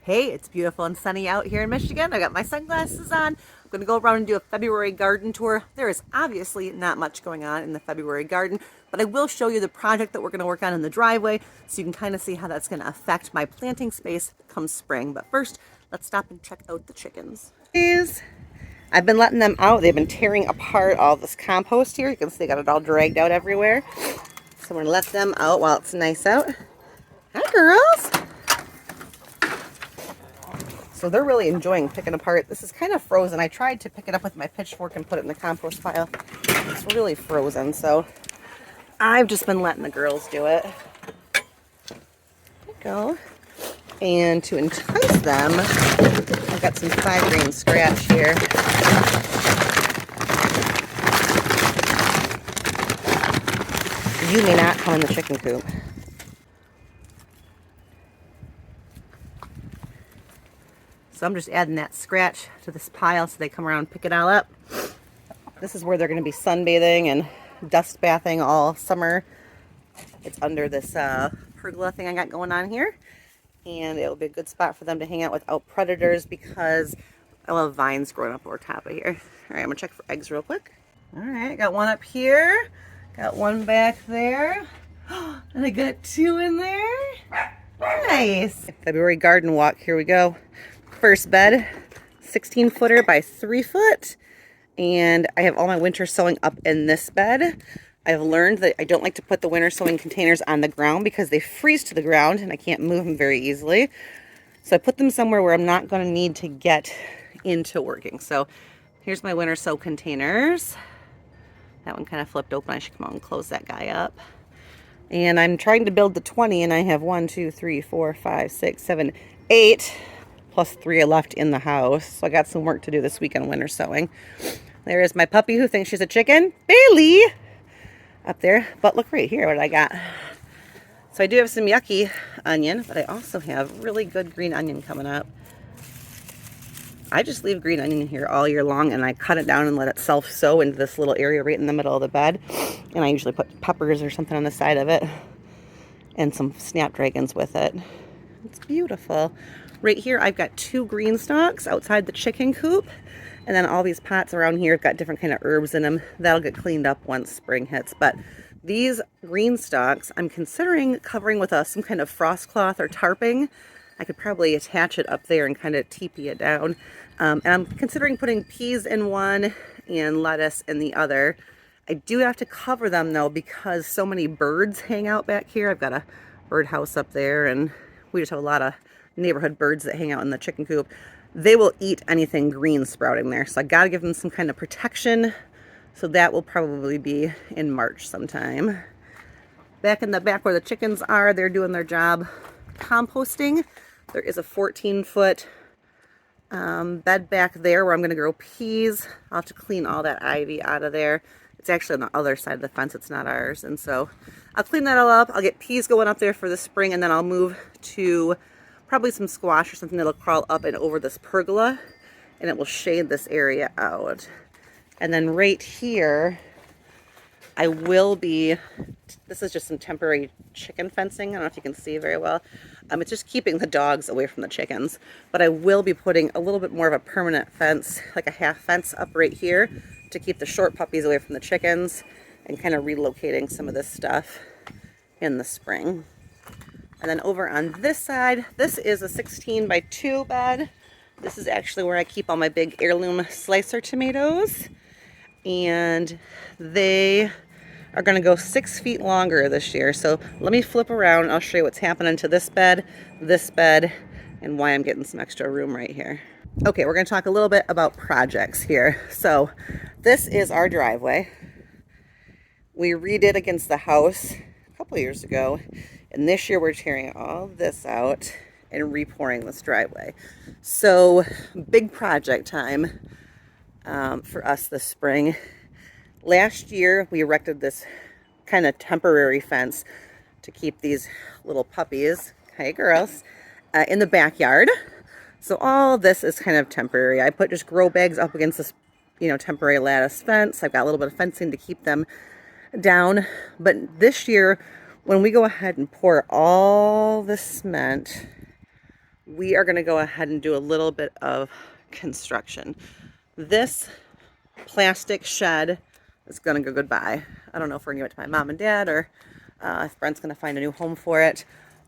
Hey, it's beautiful and sunny out here in Michigan. I got my sunglasses on. I'm going to go around and do a February garden tour. There is obviously not much going on in the February garden, but I will show you the project that we're going to work on in the driveway so you can kind of see how that's going to affect my planting space come spring. But first, let's stop and check out the chickens. I've been letting them out. They've been tearing apart all this compost here. You can see they got it all dragged out everywhere. So I'm going to let them out while it's nice out. Hi, girls. So they're really enjoying picking apart. This is kind of frozen. I tried to pick it up with my pitchfork and put it in the compost pile. It's really frozen, so I've just been letting the girls do it. There you go. And to entice them, I've got some 5-grain scratch here. You may not come in the chicken coop. So I'm just adding that scratch to this pile so they come around and pick it all up. This is where they're going to be sunbathing and dust bathing all summer. It's under this pergola thing I got going on here. And it'll be a good spot for them to hang out without predators because I love vines growing up over top of here. All right, I'm going to check for eggs real quick. All right, got one up here. Got one back there. And I got 2 in there. Nice. February garden walk. Here we go. First bed, 16-footer by 3-foot. And I have all my winter sowing up in this bed. I've learned that I don't like to put the winter sowing containers on the ground because they freeze to the ground and I can't move them very easily. So I put them somewhere where I'm not going to need to get into working. So here's my winter sow containers. That one kind of flipped open. I should come out and close that guy up. And I'm trying to build the 20 and I have 1, 2, 3, 4, 5, 6, 7, 8 plus 3 left in the house. So I got some work to do this week on winter sowing. There is my puppy who thinks she's a chicken, Bailey, up there. But look right here what I got. So I do have some yucky onion, but I also have really good green onion coming up. I just leave green onion here all year long and I cut it down and let it self-sow into this little area right in the middle of the bed. And I usually put peppers or something on the side of it and some snapdragons with it. It's beautiful. Right here I've got 2 green stalks outside the chicken coop. And then all these pots around here have got different kind of herbs in them. That'll get cleaned up once spring hits. But these green stalks I'm considering covering with some kind of frost cloth or tarping. I could probably attach it up there and kind of teepee it down. And I'm considering putting peas in one and lettuce in the other. I do have to cover them though because so many birds hang out back here. I've got a birdhouse up there and we just have a lot of neighborhood birds that hang out in the chicken coop. They will eat anything green sprouting there. So I got to give them some kind of protection. So that will probably be in March sometime. Back in the back where the chickens are, they're doing their job composting. There is a 14-foot bed back there where I'm going to grow peas. I'll have to clean all that ivy out of there. It's actually on the other side of the fence. It's not ours. And so I'll clean that all up. I'll get peas going up there for the spring, and then I'll move to probably some squash or something that'll crawl up and over this pergola, and it will shade this area out. And then right here, I will be, this is just some temporary chicken fencing. I don't know if you can see very well. It's just keeping the dogs away from the chickens. But I will be putting a little bit more of a permanent fence, like a half fence up right here to keep the short puppies away from the chickens and kind of relocating some of this stuff in the spring. And then over on this side, this is a 16 by 2 bed. This is actually where I keep all my big heirloom slicer tomatoes. And they are going to go 6 feet longer this year. So let me flip around and I'll show you what's happening to this bed, and why I'm getting some extra room right here. Okay, we're going to talk a little bit about projects here. So this is our driveway. We redid against the house a couple years ago. And this year we're tearing all this out and repouring this driveway. So big project time for us this spring. Last year we erected this kind of temporary fence to keep these little puppies, hey girls, in the backyard. So all this is kind of temporary. I put just grow bags up against this, temporary lattice fence. I've got a little bit of fencing to keep them down. But this year, when we go ahead and pour all the cement we are going to go ahead and do a little bit of construction. This plastic shed is going to go goodbye. I don't know if we're going to give it to my mom and dad or if Brent's going to find a new home for it.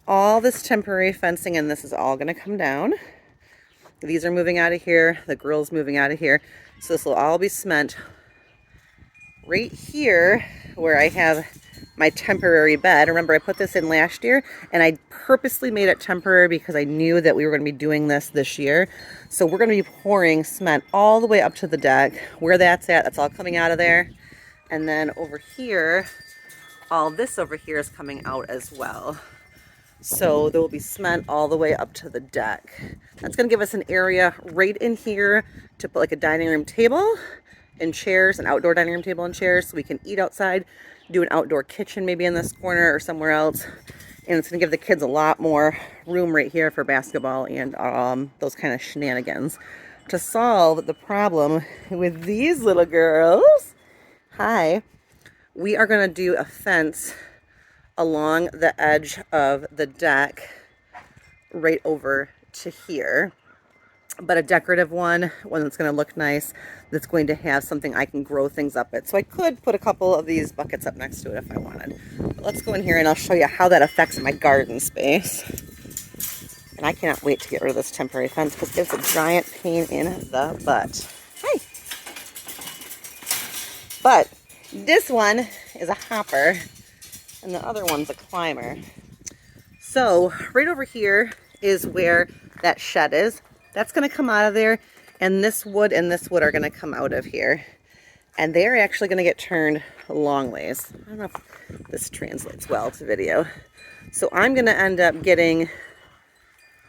All this temporary fencing and this is all going to come down. These are moving out of here. The grill's moving out of here. So this will all be cement. Right here where I have my temporary bed. Remember, I put this in last year and I purposely made it temporary because I knew that we were going to be doing this year. So we're going to be pouring cement all the way up to the deck. Where that's at, that's all coming out of there. And then over here, all this over here is coming out as well. So there will be cement all the way up to the deck. That's going to give us an area right in here to put like a dining room table and chairs, an outdoor dining room table and chairs, so we can eat outside, do an outdoor kitchen maybe in this corner or somewhere else. And it's going to give the kids a lot more room right here for basketball and those kind of shenanigans. To solve the problem with these little girls, hi, we are going to do a fence along the edge of the deck right over to here, but a decorative one that's going to look nice, that's going to have something I can grow things up at. So I could put a couple of these buckets up next to it if I wanted. But let's go in here and I'll show you how that affects my garden space. And I cannot wait to get rid of this temporary fence because it's a giant pain in the butt. Hi. But this one is a hopper and the other one's a climber. So right over here is where that shed is. That's going to come out of there, and this wood are going to come out of here. And they're actually going to get turned long ways. I don't know if this translates well to video. So I'm going to end up getting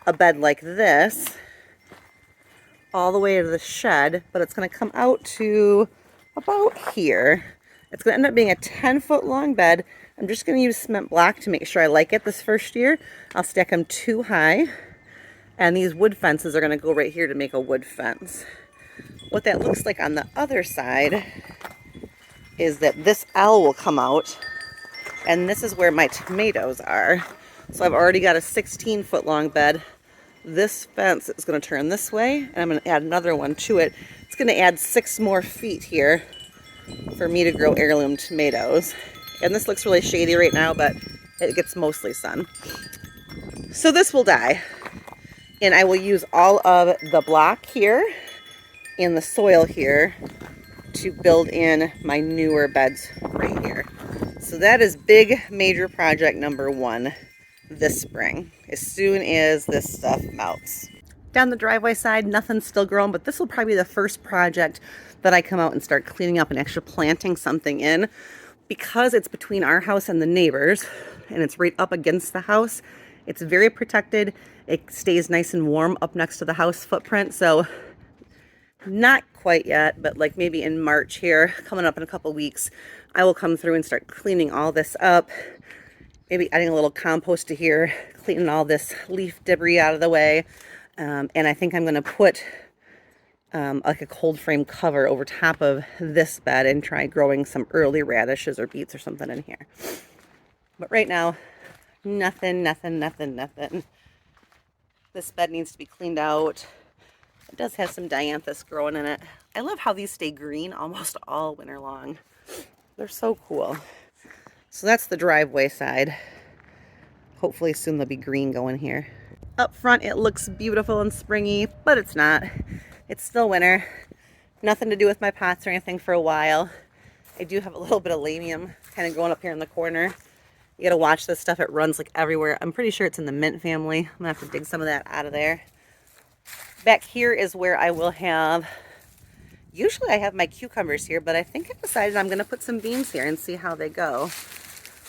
a bed like this all the way to the shed, but it's going to come out to about here. It's going to end up being a 10-foot long bed. I'm just going to use cement block to make sure I like it this first year. I'll stack them 2 high. And these wood fences are going to go right here to make a wood fence. What that looks like on the other side is that this L will come out. And this is where my tomatoes are. So I've already got a 16-foot long bed. This fence is going to turn this way. And I'm going to add another one to it. It's going to add 6 more feet here for me to grow heirloom tomatoes. And this looks really shady right now, but it gets mostly sun. So this will die. And I will use all of the block here and the soil here to build in my newer beds right here. So that is big major project number 1 this spring, as soon as this stuff melts. Down the driveway side, nothing's still growing, but this will probably be the first project that I come out and start cleaning up and actually planting something in. Because it's between our house and the neighbors, and it's right up against the house, it's very protected. It stays nice and warm up next to the house footprint. So not quite yet, but like maybe in March here, coming up in a couple weeks, I will come through and start cleaning all this up. Maybe adding a little compost to here, cleaning all this leaf debris out of the way. And I think I'm going to put like a cold frame cover over top of this bed and try growing some early radishes or beets or something in here. But right now, nothing. This bed needs to be cleaned out. It does have some dianthus growing in it. I love how these stay green almost all winter long. They're so cool. So that's the driveway side. Hopefully soon there'll be green going here. Up front it looks beautiful and springy, but it's not. It's still winter. Nothing to do with my pots or anything for a while. I do have a little bit of lamium kind of going up here in the corner. You gotta watch this stuff. It runs like everywhere. I'm pretty sure it's in the mint family. I'm gonna have to dig some of that out of there. Back here is where I will have, usually I have my cucumbers here, but I think I decided I'm gonna put some beans here and see how they go.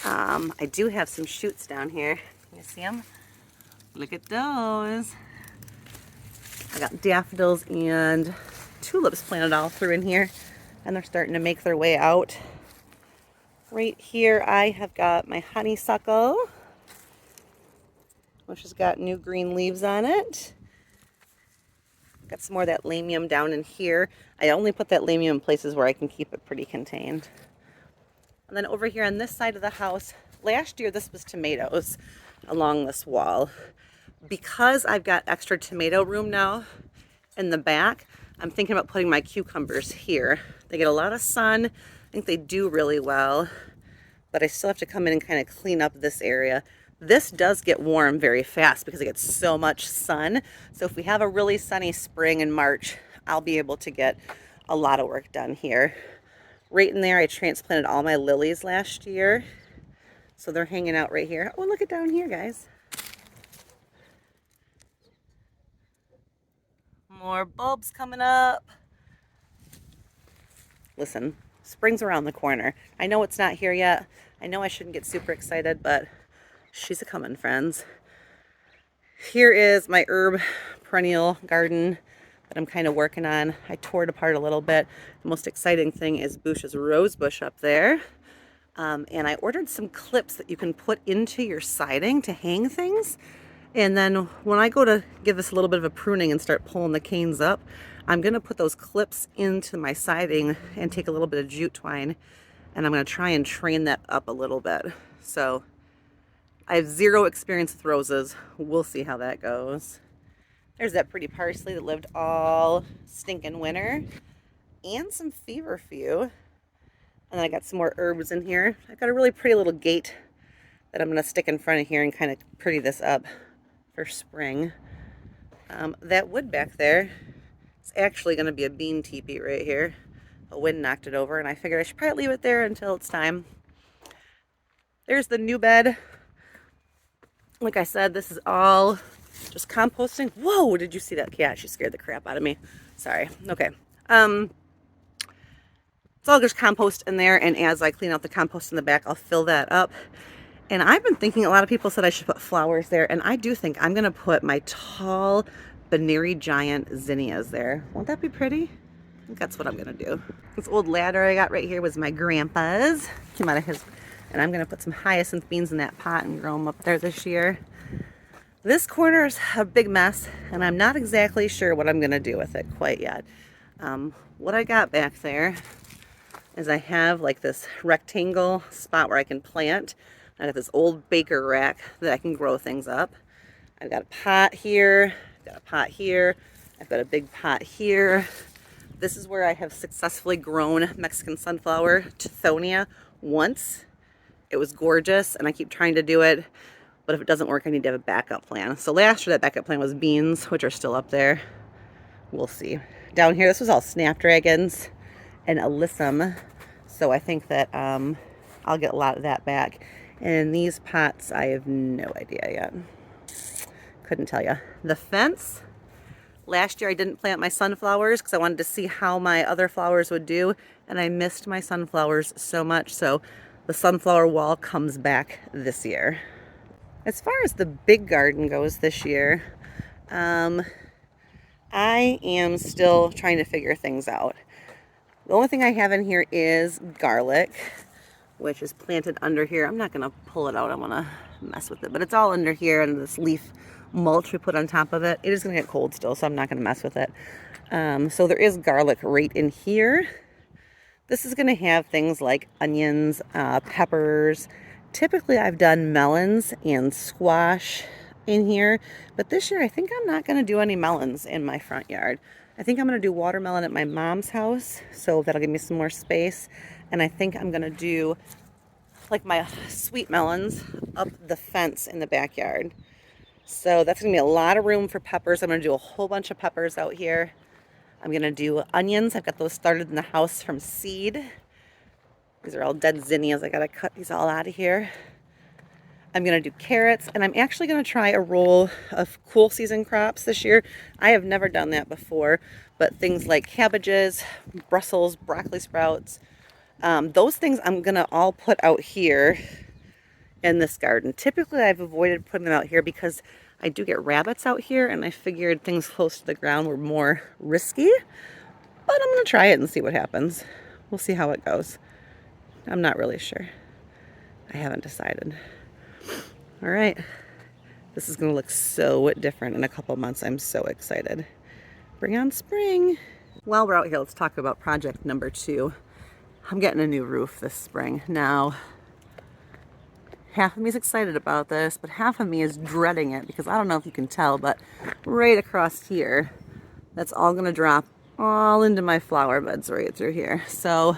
I do have some shoots down here. You see them? Look at those. I got daffodils and tulips planted all through in here, and they're starting to make their way out. Right here I have got my honeysuckle, which has got new green leaves on it. Got some more of that lamium down in here. I only put that lamium in places where I can keep it pretty contained. And then over here on this side of the house, last year this was tomatoes along this wall. Because I've got extra tomato room now in the back, I'm thinking about putting my cucumbers here. They get a lot of sun. I think they do really well, but I still have to come in and kind of clean up this area. This does get warm very fast because it gets so much sun. So if we have a really sunny spring in March, I'll be able to get a lot of work done here. Right in there, I transplanted all my lilies last year. So they're hanging out right here. Oh, look at down here, guys. More bulbs coming up. Listen, spring's around the corner. I know it's not here yet. I know I shouldn't get super excited, but she's a-coming, friends. Here is my herb perennial garden that I'm kind of working on. I tore it apart a little bit. The most exciting thing is Boucher's rose bush up there. And I ordered some clips that you can put into your siding to hang things. And then when I go to give this a little bit of a pruning and start pulling the canes up, I'm going to put those clips into my siding and take a little bit of jute twine, and I'm going to try and train that up a little bit. So I have zero experience with roses. We'll see how that goes. There's that pretty parsley that lived all stinking winter, and some feverfew. And then I got some more herbs in here. I've got a really pretty little gate that I'm going to stick in front of here and kind of pretty this up for spring. That wood back there is actually going to be a bean teepee right here. A wind knocked it over, and I figured I should probably leave it there until it's time. There's the new bed. Like I said, this is all just composting. Whoa, did you see that cat? She scared the crap out of me. Sorry. Okay. It's all just compost in there, and as I clean out the compost in the back, I'll fill that up. And I've been thinking, a lot of people said I should put flowers there, and I do think I'm going to put my tall Baneri giant zinnias there. Won't that be pretty? I think that's what I'm going to do. This old ladder I got right here was my grandpa's. Came out of his, and I'm going to put some hyacinth beans in that pot and grow them up there this year. This corner is a big mess, and I'm not exactly sure what I'm going to do with it quite yet. What I got back there is I have like this rectangle spot where I can plant. I got this old baker rack that I can grow things up. I've got a pot here, I've got a pot here, I've got a big pot here. This is where I have successfully grown Mexican sunflower Tithonia once. It was gorgeous, and I keep trying to do it, but if it doesn't work, I need to have a backup plan. So last year that backup plan was beans, which are still up there. We'll see. Down here, this was all snapdragons and alyssum, so I think that I'll get a lot of that back. And these pots, I have no idea yet. Couldn't tell you. The fence, last year I didn't plant my sunflowers because I wanted to see how my other flowers would do, and I missed my sunflowers so much, so the sunflower wall comes back this year. As far as the big garden goes this year, I am still trying to figure things out. The only thing I have in here is garlic, which is planted under here. I'm not going to pull it out. I'm going to mess with it. But it's all under here, and this leaf mulch we put on top of it. It is going to get cold still, so I'm not going to mess with it. So there is garlic right in here. This is going to have things like onions, peppers. Typically, I've done melons and squash in here. But this year, I think I'm not going to do any melons in my front yard. I think I'm going to do watermelon at my mom's house, so that'll give me some more space. And I think I'm going to do like my sweet melons up the fence in the backyard. So that's going to be a lot of room for peppers. I'm going to do a whole bunch of peppers out here. I'm going to do onions. I've got those started in the house from seed. These are all dead zinnias. I got to cut these all out of here. I'm going to do carrots, and I'm actually going to try a roll of cool season crops this year. I have never done that before, but things like cabbages, Brussels, broccoli sprouts, those things I'm going to all put out here in this garden. Typically, I've avoided putting them out here because I do get rabbits out here, and I figured things close to the ground were more risky, but I'm going to try it and see what happens. We'll see how it goes. I'm not really sure. I haven't decided. All right. This is going to look so different in a couple months. I'm so excited. Bring on spring. While we're out here, let's talk about project number 2. I'm getting a new roof this spring. Now, half of me is excited about this, but half of me is dreading it because I don't know if you can tell, but right across here, that's all gonna drop all into my flower beds right through here. So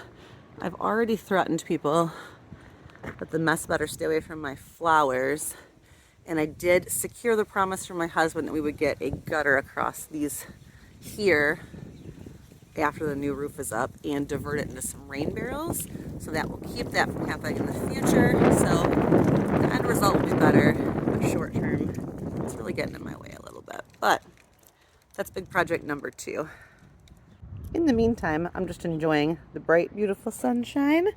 I've already threatened people that the mess better stay away from my flowers. And I did secure the promise from my husband that we would get a gutter across these here after the new roof is up and divert it into some rain barrels. So that will keep that from happening in the future. So the end result will be better, but short term, it's really getting in my way a little bit. But that's big project number 2. In the meantime, I'm just enjoying the bright, beautiful sunshine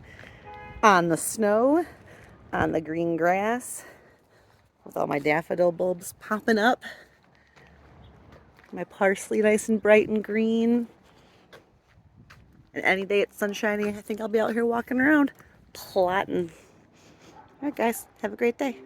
on the snow, on the green grass, with all my daffodil bulbs popping up. My parsley nice and bright and green. And any day it's sunshiny, I think I'll be out here walking around, plotting. All right, guys, have a great day.